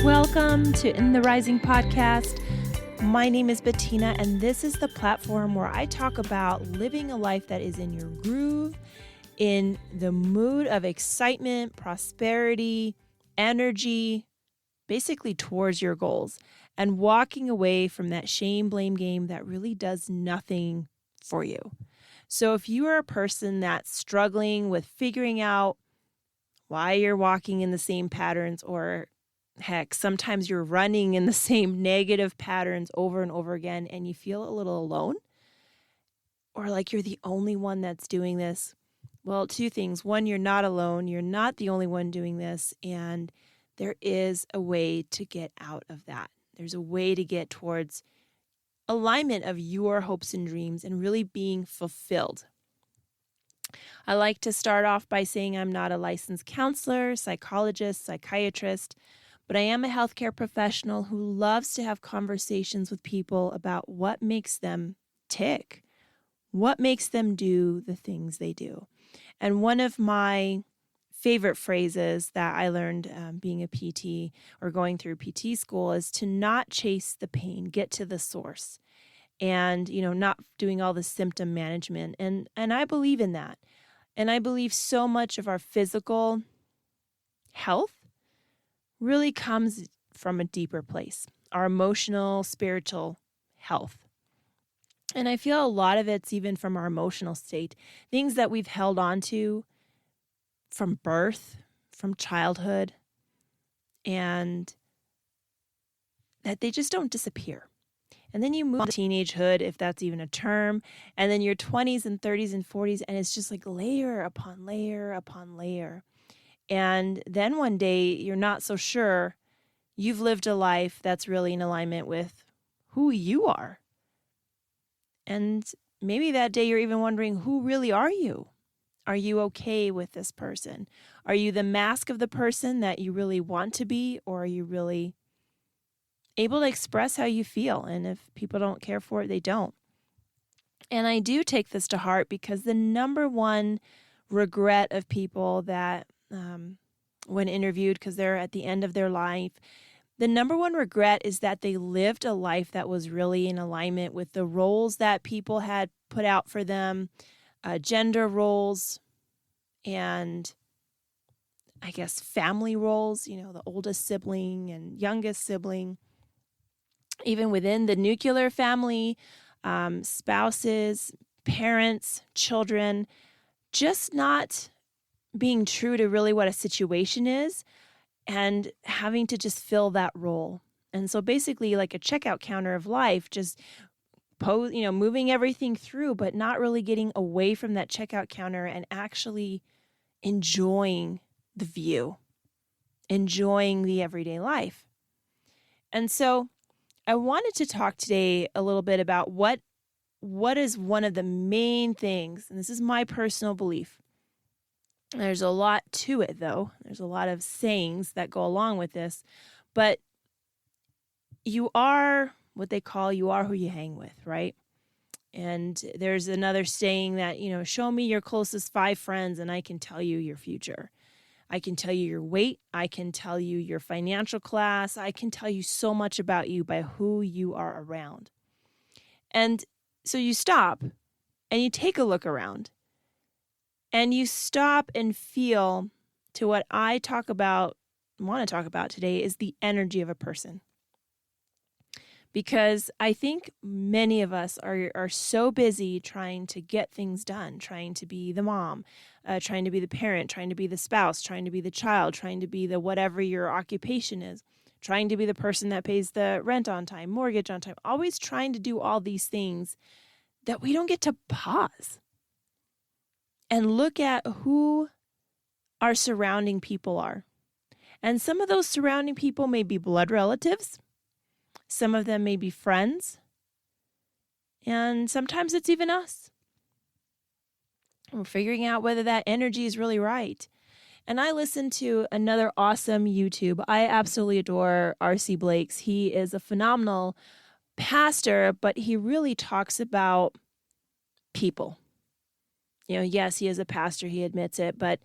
Welcome to In the Rising podcast. My name is Bettina, and this is the platform where I talk about living a life that is in your groove, in the mood of excitement, prosperity, energy, basically towards your goals, and walking away from that shame-blame game that really does nothing for you. So if you are a person that's struggling with figuring out why you're walking in the same patterns, or heck, sometimes you're running in the same negative patterns over and over again and you feel a little alone, or like you're the only one that's doing this. Well, two things. One, you're not alone. You're not the only one doing this. And there is a way to get out of that. There's a way to get towards alignment of your hopes and dreams and really being fulfilled. I like to start off by saying I'm not a licensed counselor, psychologist, psychiatrist, but I am a healthcare professional who loves to have conversations with people about what makes them tick, what makes them do the things they do. And one of my favorite phrases that I learned being a PT or going through PT school is to not chase the pain, get to the source, and not doing all the symptom management. And I believe in that. And I believe so much of our physical health really comes from a deeper place, our emotional, spiritual health. And I feel a lot of it's even from our emotional state, things that we've held on to from birth, from childhood, and that they just don't disappear. And then you move to teenagehood, if that's even a term, and then your 20s and 30s and 40s, and it's just like layer upon layer upon layer. And then one day you're not so sure you've lived a life that's really in alignment with who you are. And maybe that day you're even wondering, who really are you? Are you okay with this person? Are you the mask of the person that you really want to be, or are you really able to express how you feel? And if people don't care for it, they don't. And I do take this to heart because the number one regret of people that when interviewed, because they're at the end of their life, the number one regret is that they lived a life that was really in alignment with the roles that people had put out for them, gender roles, and I guess family roles, the oldest sibling and youngest sibling. Even within the nuclear family, spouses, parents, children, just not being true to really what a situation is and having to just fill that role. And so basically like a checkout counter of life, just moving everything through, but not really getting away from that checkout counter and actually enjoying the view, enjoying the everyday life. And so I wanted to talk today a little bit about what is one of the main things, and this is my personal belief. There's a lot to it, though. There's a lot of sayings that go along with this, but you are what they call, you are who you hang with, right? And there's another saying that, show me your closest 5 friends and I can tell you your future. I can tell you your weight. I can tell you your financial class. I can tell you so much about you by who you are around. And so you stop and you take a look around and you stop and feel to what I want to talk about today is the energy of a person. Because I think many of us are so busy trying to get things done, trying to be the mom, trying to be the parent, trying to be the spouse, trying to be the child, trying to be the whatever your occupation is, trying to be the person that pays the rent on time, mortgage on time, always trying to do all these things that we don't get to pause and look at who our surrounding people are. And some of those surrounding people may be blood relatives. Some of them may be friends, and sometimes it's even us. We're figuring out whether that energy is really right. And I listened to another awesome YouTube. I absolutely adore R.C. Blakes. He is a phenomenal pastor, but he really talks about people. Yes, he is a pastor, he admits it, but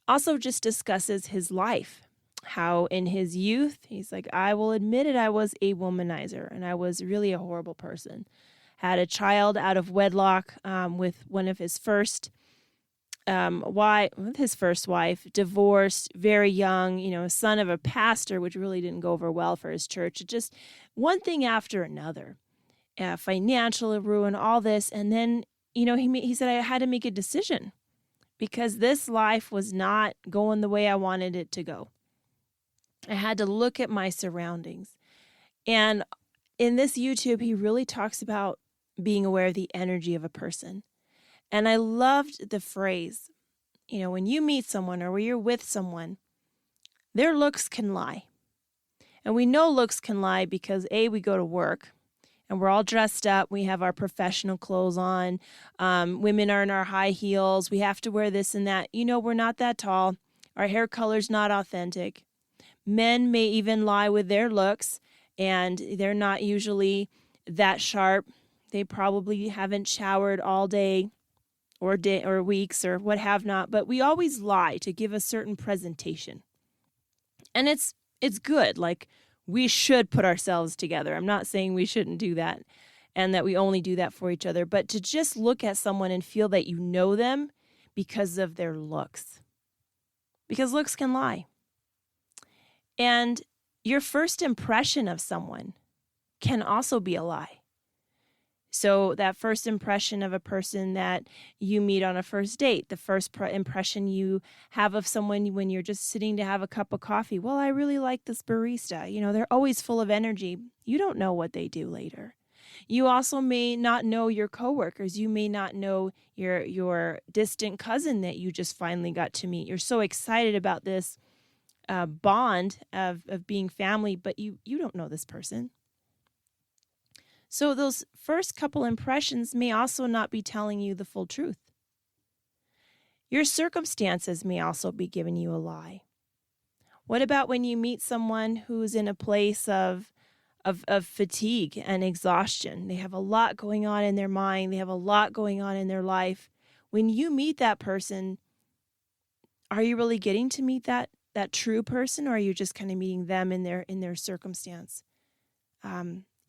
also just discusses his life, how in his youth, he's like, I will admit it, I was a womanizer and I was really a horrible person. Had a child out of wedlock with one of his first with his first wife, divorced, very young, son of a pastor, which really didn't go over well for his church. Just one thing after another, financial ruin, all this. And then, he said, I had to make a decision because this life was not going the way I wanted it to go. I had to look at my surroundings. And in this YouTube, he really talks about being aware of the energy of a person. And I loved the phrase, when you meet someone or when you're with someone, their looks can lie. And we know looks can lie because we go to work and we're all dressed up. We have our professional clothes on. Women are in our high heels. We have to wear this and that. We're not that tall. Our hair color's not authentic. Men may even lie with their looks and they're not usually that sharp. They probably haven't showered all day or weeks or what have not, but we always lie to give a certain presentation. And it's good. Like, we should put ourselves together. I'm not saying we shouldn't do that and that we only do that for each other, but to just look at someone and feel that you know them because of their looks. Because looks can lie. And your first impression of someone can also be a lie. So that first impression of a person that you meet on a first date, the first impression you have of someone when you're just sitting to have a cup of coffee. Well, I really like this barista. They're always full of energy. You don't know what they do later. You also may not know your coworkers. You may not know your distant cousin that you just finally got to meet. You're so excited about this bond of being family, but you don't know this person. So those first couple impressions may also not be telling you the full truth. Your circumstances may also be giving you a lie. What about when you meet someone who's in a place of fatigue and exhaustion? They have a lot going on in their mind. They have a lot going on in their life. When you meet that person, are you really getting to meet that true person, or are you just kind of meeting them in their circumstance?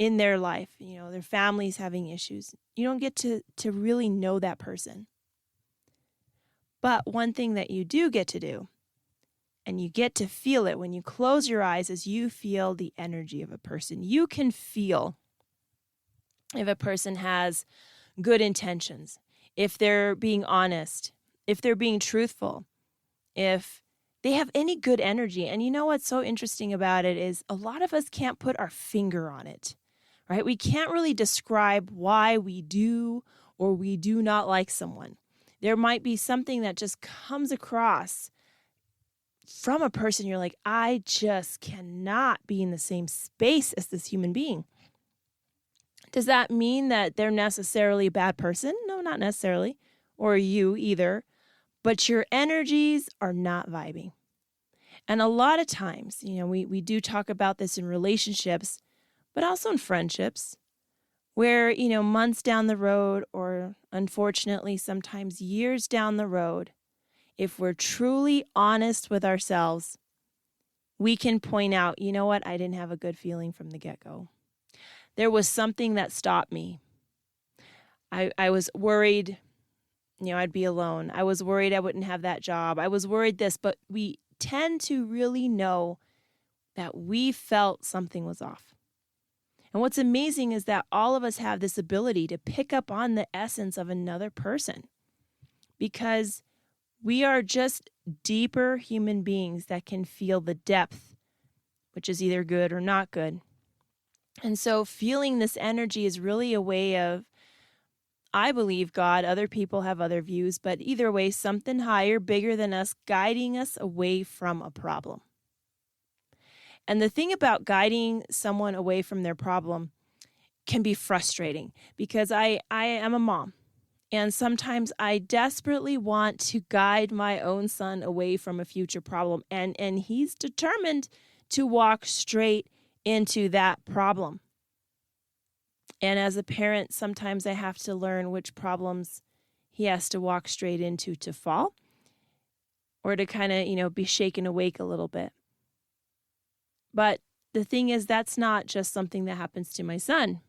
In their life, their family's having issues. You don't get to really know that person. But one thing that you do get to do, and you get to feel it when you close your eyes, is you feel the energy of a person. You can feel if a person has good intentions, if they're being honest, if they're being truthful, if they have any good energy. And what's so interesting about it is a lot of us can't put our finger on it. Right? We can't really describe why we do or we do not like someone. There might be something that just comes across from a person. You're like, I just cannot be in the same space as this human being. Does that mean that they're necessarily a bad person? No, not necessarily. Or you either. But your energies are not vibing. And a lot of times, we do talk about this in relationships, but also in friendships, where, months down the road, or unfortunately, sometimes years down the road, if we're truly honest with ourselves, we can point out, what? I didn't have a good feeling from the get-go. There was something that stopped me. I was worried, I'd be alone. I was worried I wouldn't have that job. I was worried this, but we tend to really know that we felt something was off. And what's amazing is that all of us have this ability to pick up on the essence of another person because we are just deeper human beings that can feel the depth, which is either good or not good. And so feeling this energy is really a way of, I believe God, other people have other views, but either way, something higher, bigger than us, guiding us away from a problem. And the thing about guiding someone away from their problem can be frustrating because I am a mom. And sometimes I desperately want to guide my own son away from a future problem. And he's determined to walk straight into that problem. And as a parent, sometimes I have to learn which problems he has to walk straight into to fall or to kind of, be shaken awake a little bit. But the thing is, that's not just something that happens to my son.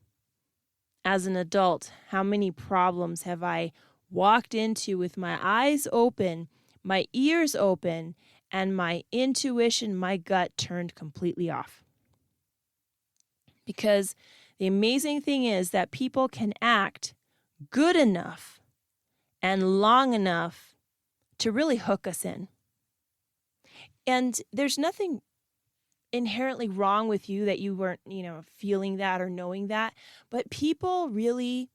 As an adult, how many problems have I walked into with my eyes open, my ears open, and my intuition, my gut turned completely off? Because the amazing thing is that people can act good enough and long enough to really hook us in. And there's nothing inherently wrong with you that you weren't, feeling that or knowing that. But people really,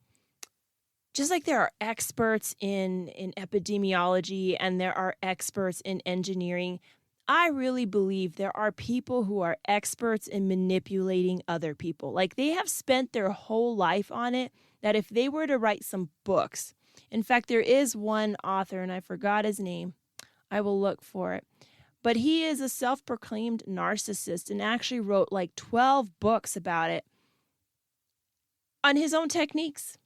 just like there are experts in epidemiology and there are experts in engineering, I really believe there are people who are experts in manipulating other people. Like they have spent their whole life on it, that if they were to write some books, in fact, there is one author, and I forgot his name. I will look for it. But he is a self-proclaimed narcissist and actually wrote like 12 books about it on his own techniques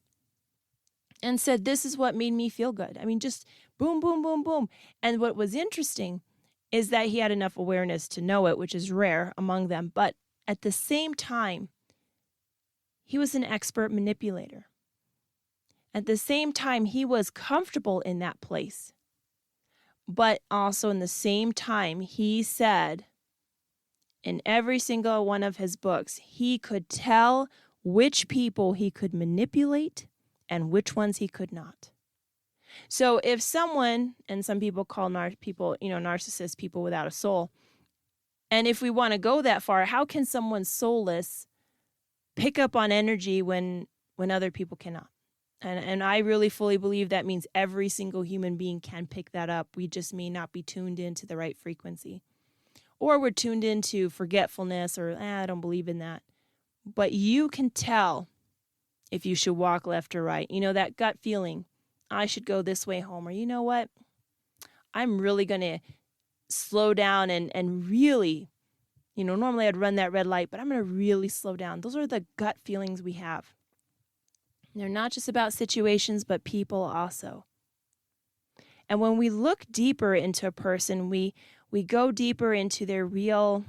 and said, this is what made me feel good. I mean, just boom, boom, boom, boom. And what was interesting is that he had enough awareness to know it, which is rare among them. But at the same time, he was an expert manipulator. At the same time, he was comfortable in that place. But also in the same time, he said in every single one of his books, he could tell which people he could manipulate and which ones he could not. So if someone, and some people call narcissists people without a soul, and if we want to go that far, how can someone soulless pick up on energy when other people cannot? And I really fully believe that means every single human being can pick that up. We just may not be tuned into the right frequency. Or we're tuned into forgetfulness or, I don't believe in that. But you can tell if you should walk left or right. That gut feeling, I should go this way home. Or you know what? I'm really going to slow down and really, normally I'd run that red light, but I'm going to really slow down. Those are the gut feelings we have. They're not just about situations, but people also. And when we look deeper into a person, we go deeper into their real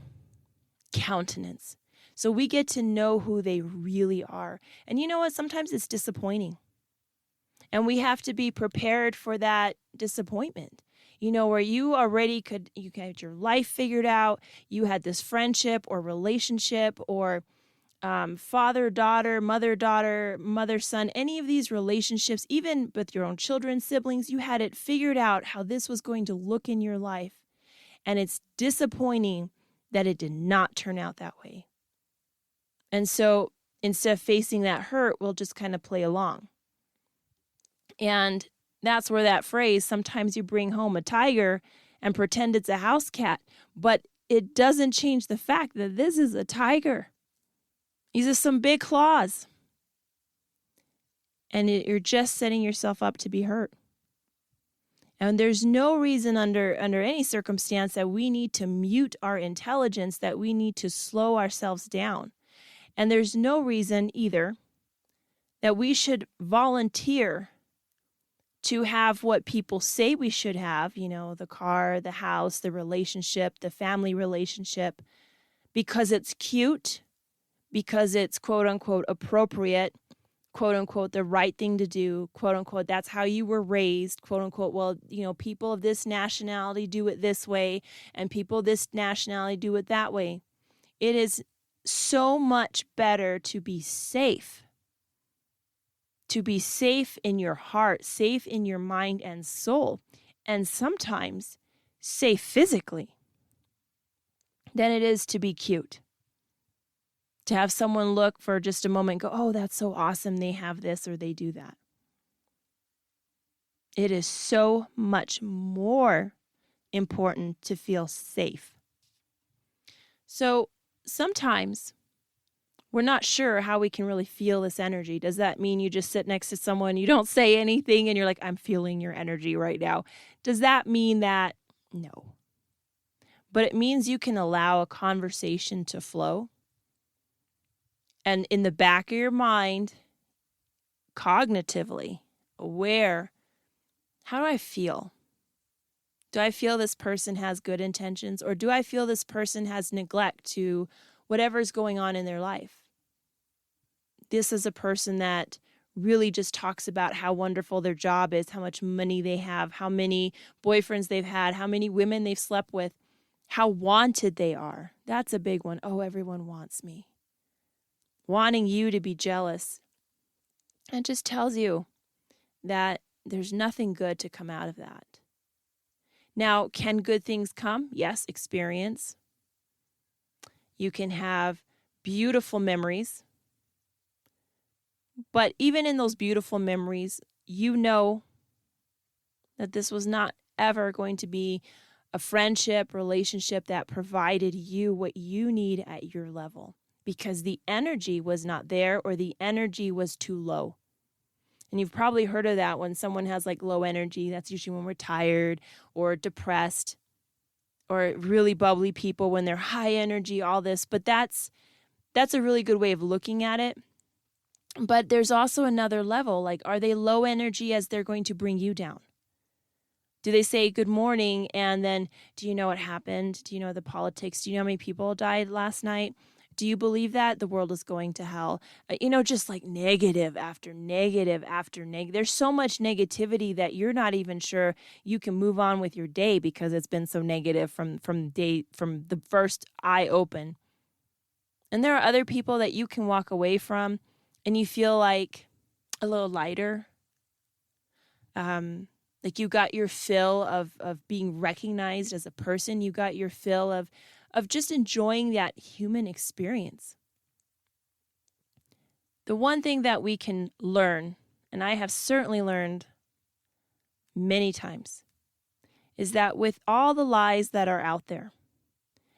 countenance. So we get to know who they really are. And you know what? Sometimes it's disappointing. And we have to be prepared for that disappointment. Where you already you had your life figured out, you had this friendship or relationship or father-daughter, mother-daughter, mother-son, any of these relationships, even with your own children, siblings, you had it figured out how this was going to look in your life. And it's disappointing that it did not turn out that way. And so instead of facing that hurt, we'll just kind of play along. And that's where that phrase, sometimes you bring home a tiger and pretend it's a house cat, but it doesn't change the fact that this is a tiger. These are some big claws. And you're just setting yourself up to be hurt. And there's no reason under any circumstance that we need to mute our intelligence, that we need to slow ourselves down. And there's no reason either that we should volunteer to have what people say we should have, the car, the house, the relationship, the family relationship, because it's cute, because it's quote unquote appropriate, quote unquote the right thing to do, quote unquote that's how you were raised, quote unquote, well, people of this nationality do it this way and people of this nationality do it that way. It is so much better to be safe in your heart, safe in your mind and soul, and sometimes safe physically, than it is to be cute. To have someone look for just a moment and go, oh, that's so awesome, they have this or they do that. It is so much more important to feel safe. So sometimes we're not sure how we can really feel this energy. Does that mean you just sit next to someone, you don't say anything, and you're like, I'm feeling your energy right now? Does that mean that? No. But it means you can allow a conversation to flow. And in the back of your mind, cognitively aware, how do I feel? Do I feel this person has good intentions, or do I feel this person has neglect to whatever's going on in their life? This is a person that really just talks about how wonderful their job is, how much money they have, how many boyfriends they've had, how many women they've slept with, how wanted they are. That's a big one. Oh, everyone wants me. Wanting you to be jealous. It just tells you that there's nothing good to come out of that. Now, can good things come? Yes, experience. You can have beautiful memories. But even in those beautiful memories, you know that this was not ever going to be a friendship, relationship that provided you what you need at your level, because the energy was not there, or the energy was too low. And you've probably heard of that when someone has like low energy. That's usually when we're tired or depressed, or really bubbly people when they're high energy, all this. But that's a really good way of looking at it. But there's also another level. Like, are they low energy as they're going to bring you down? Do they say good morning and then, do you know what happened? Do you know the politics? Do you know how many people died last night? Do you believe that the world is going to hell? Just like negative after negative after negative. There's so much negativity that you're not even sure you can move on with your day because it's been so negative from the first eye open. And there are other people that you can walk away from and you feel like a little lighter. Like you got your fill of being recognized as a person. You got your fill of just enjoying that human experience. The one thing that we can learn, and I have certainly learned many times, is that with all the lies that are out there,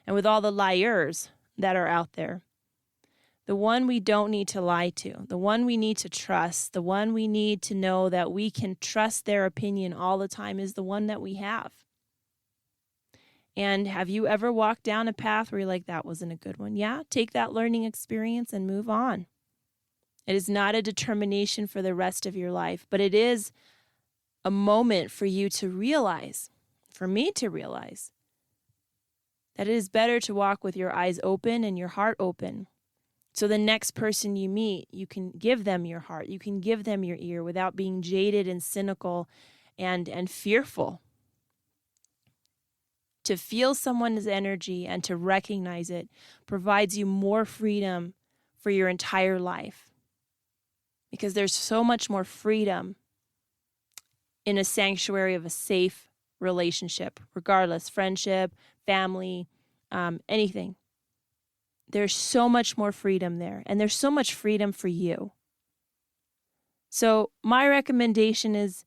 and with all the liars that are out there, the one we don't need to lie to, the one we need to trust, the one we need to know that we can trust their opinion all the time is the one that we have. And have you ever walked down a path where you're like, that wasn't a good one? Yeah, take that learning experience and move on. It is not a determination for the rest of your life, but it is a moment for you to realize, for me to realize, that it is better to walk with your eyes open and your heart open. So the next person you meet, you can give them your heart, you can give them your ear without being jaded and cynical and fearful. To feel someone's energy and to recognize it provides you more freedom for your entire life. Because there's so much more freedom in a sanctuary of a safe relationship, regardless, friendship, family, anything. There's so much more freedom there, and there's so much freedom for you. So my recommendation is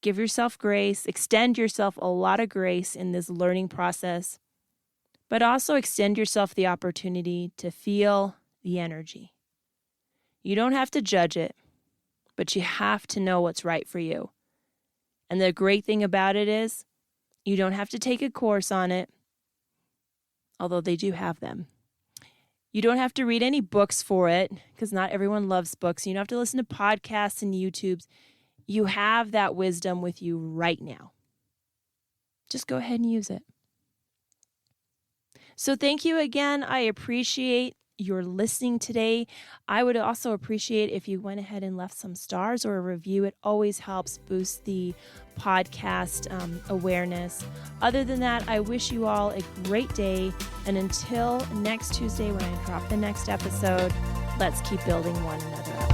give yourself grace, extend yourself a lot of grace in this learning process, but also extend yourself the opportunity to feel the energy. You don't have to judge it, but you have to know what's right for you. And the great thing about it is you don't have to take a course on it, although they do have them. You don't have to read any books for it, because not everyone loves books. You don't have to listen to podcasts and YouTubes. You have that wisdom with you right now. Just go ahead and use it. So thank you again. I appreciate your listening today. I would also appreciate if you went ahead and left some stars or a review. It always helps boost the podcast awareness. Other than that, I wish you all a great day. And until next Tuesday when I drop the next episode, let's keep building one another up.